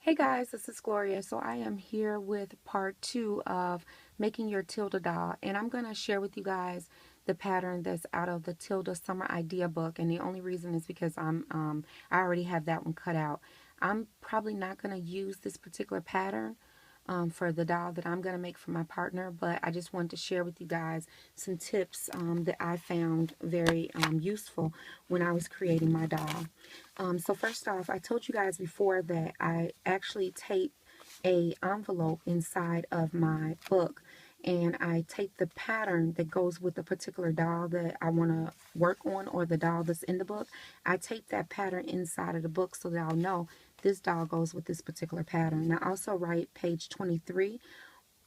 Hey guys, this is Gloria. So I am here with part 2 of making your Tilda doll, and I'm going to share with you guys the pattern that's out of the Tilda Summer Idea book. And the only reason is because I already have that one cut out. I'm probably not going to use this particular pattern for the doll that I'm going to make for my partner, but I just wanted to share with you guys some tips that I found very useful when I was creating my doll. So first off, I told you guys before that I actually tape a envelope inside of my book, and I tape the pattern that goes with the particular doll that I want to work on, or the doll that's in the book. I tape that pattern inside of the book so that I'll know this doll goes with this particular pattern. And I also write page 23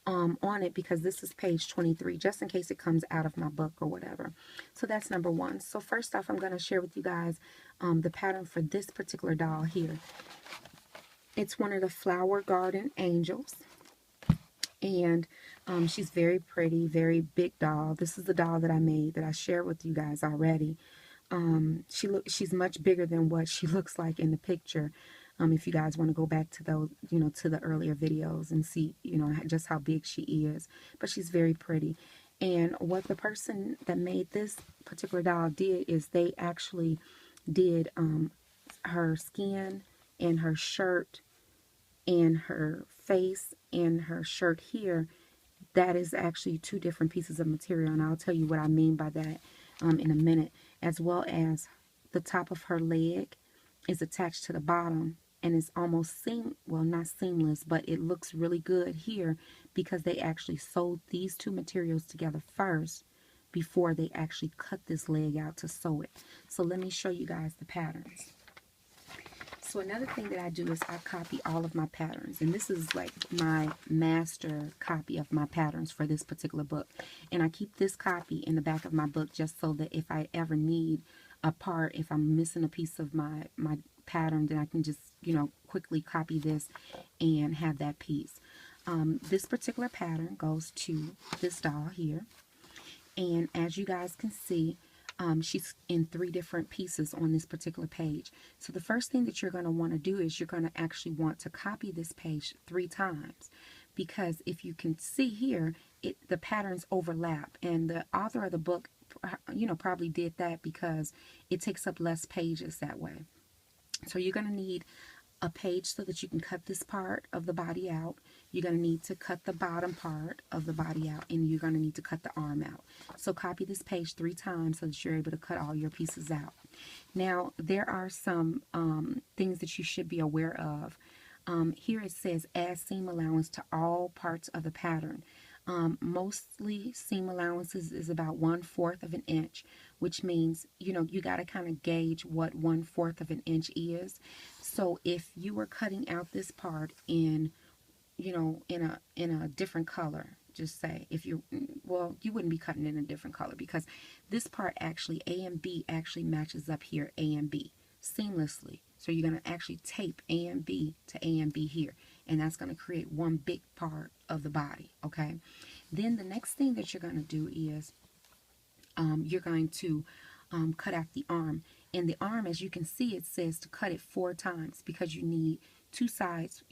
on it, because this is page 23, just in case it comes out of my book or whatever. So that's number one. So first off, I'm going to share with you guys the pattern for this particular doll here. It's one of the Flower Garden Angels, and she's very pretty, very big doll. This is the doll that I made, that I shared with you guys already. She's much bigger than what she looks like in the picture. If you guys want to go back to those, to the earlier videos and see, just how big she is. But she's very pretty. And what the person that made this particular doll did is they actually did her skin and her shirt and her face and her shirt here. That is actually two different pieces of material, and I'll tell you what I mean by that in a minute. As well as the top of her leg is attached to the bottom, and it's almost well, not seamless, but it looks really good here because they actually sewed these two materials together first before they actually cut this leg out to sew it. So let me show you guys the patterns. So another thing that I do is I copy all of my patterns, and this is like my master copy of my patterns for this particular book. And I keep this copy in the back of my book just so that if I ever need a part, if I'm missing a piece of my pattern, then I can just, quickly copy this and have that piece. This particular pattern goes to this doll here, and as you guys can see, she's in 3 different pieces on this particular page. So the first thing that you're going to want to do is you're going to actually want to copy this page 3 times, because if you can see here, the patterns overlap, and the author of the book, probably did that because it takes up less pages that way. So you're going to need a page so that you can cut this part of the body out. You're going to need to cut the bottom part of the body out, and you're going to need to cut the arm out. So copy this page 3 times so that you're able to cut all your pieces out. Now, there are some things that you should be aware of. Here it says add seam allowance to all parts of the pattern. Mostly seam allowances is about 1/4 of an inch, which means, you got to kind of gauge what 1/4 of an inch is. So if you were cutting out this part in, in a different color, just say, you wouldn't be cutting in a different color, because this part actually, A and B actually matches up here, A and B, seamlessly. So you're going to actually tape A and B to A and B here, and that's going to create one big part of the body, okay? Then the next thing that you're going to do is you're going to cut out the arm. And the arm, as you can see, it says to cut it 4 times because you need 2 sides,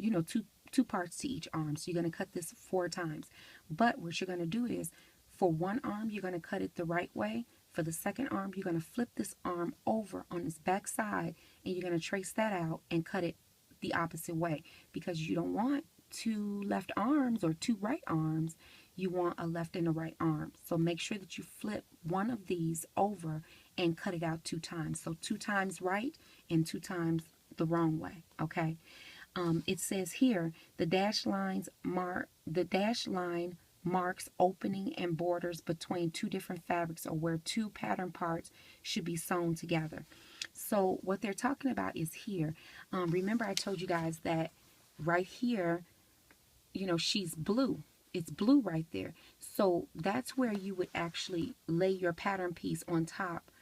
two parts to each arm. So you're going to cut this 4 times. But what you're going to do is, for one arm, you're going to cut it the right way. For the second arm, you're going to flip this arm over on this back side, and you're going to trace that out and cut it the opposite way, because you don't want 2 left arms or 2 right arms. You want a left and a right arm. So make sure that you flip one of these over and cut it out 2 times. So 2 times right and 2 times the wrong way, okay? It says here, the dash line marks opening and borders between 2 different fabrics, or where 2 pattern parts should be sewn together. So what they're talking about is here. Remember I told you guys that right here, she's blue. It's blue right there. So that's where you would actually lay your pattern piece on top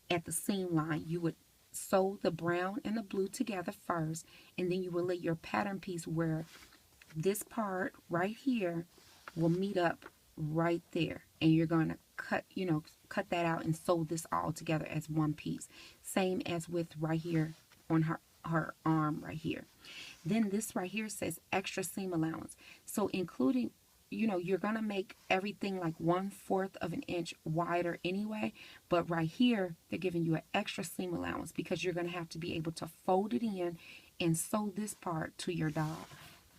at the seam line. You would sew the brown and the blue together first, and then you will lay your pattern piece where this part right here will meet up right there, and you're going to cut that out and sew this all together as one piece. Same as with right here on her arm right here. Then this right here says extra seam allowance. So including, you're going to make everything like 1/4 of an inch wider anyway. But right here, they're giving you an extra seam allowance because you're going to have to be able to fold it in and sew this part to your doll.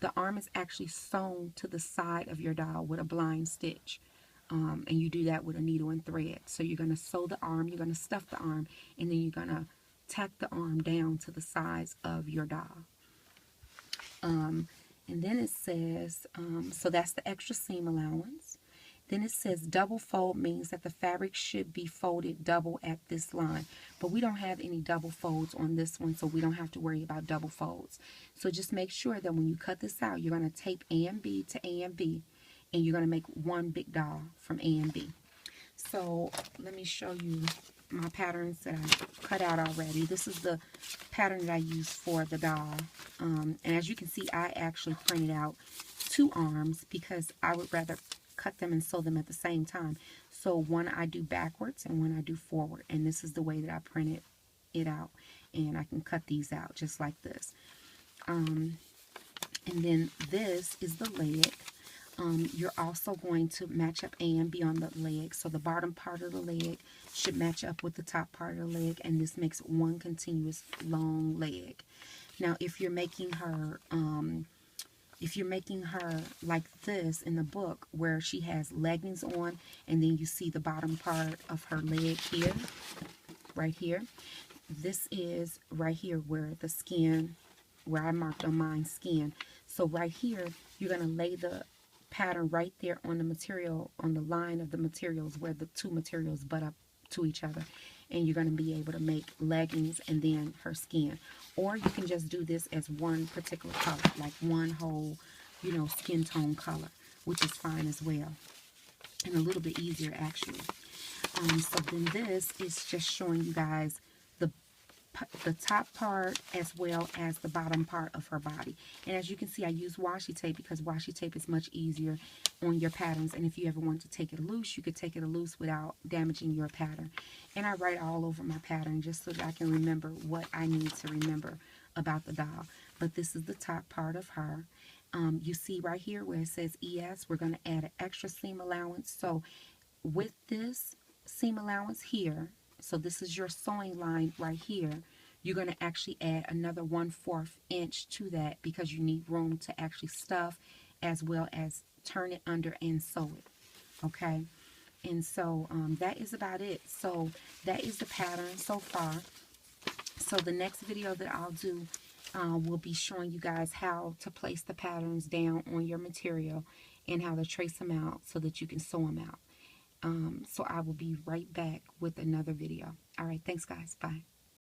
The arm is actually sewn to the side of your doll with a blind stitch. And you do that with a needle and thread. So you're going to sew the arm, you're going to stuff the arm, and then you're going to tack the arm down to the size of your doll. And then it says, so that's the extra seam allowance. Then it says double fold means that the fabric should be folded double at this line. But we don't have any double folds on this one, so we don't have to worry about double folds. So just make sure that when you cut this out, you're going to tape A and B to A and B, and you're going to make one big doll from A and B. So let me show you my patterns that I cut out already. This is the pattern that I used for the doll. And as you can see, I actually printed out 2 arms because I would rather cut them and sew them at the same time. So one I do backwards and one I do forward. And this is the way that I printed it out. And I can cut these out just like this. And then this is the leg. You're also going to match up A and B on the leg. So the bottom part of the leg should match up with the top part of the leg, and this makes one continuous long leg. Now, if you're making her like this in the book where she has leggings on, and then you see the bottom part of her leg here, right here. This is right here where the skin, where I marked on mine skin. So right here, you're going to lay the pattern right there on the material, on the line of the materials where the 2 materials butt up to each other, and you're going to be able to make leggings and then her skin. Or you can just do this as one particular color, like one whole, skin tone color, which is fine as well, and a little bit easier actually. So then this is just showing you guys the top part as well as the bottom part of her body. And as you can see, I use washi tape because washi tape is much easier on your patterns. And if you ever want to take it loose, you could take it loose without damaging your pattern. And I write all over my pattern just so that I can remember what I need to remember about the doll. But this is the top part of her. You see right here where it says ES, we're going to add an extra seam allowance. So with this seam allowance here, so this is your sewing line right here, you're going to actually add another 1/4 inch to that because you need room to actually stuff as well as turn it under and sew it. Okay, and so that is about it. So that is the pattern so far. So the next video that I'll do will be showing you guys how to place the patterns down on your material and how to trace them out so that you can sew them out. So I will be right back with another video. All right, thanks guys. Bye.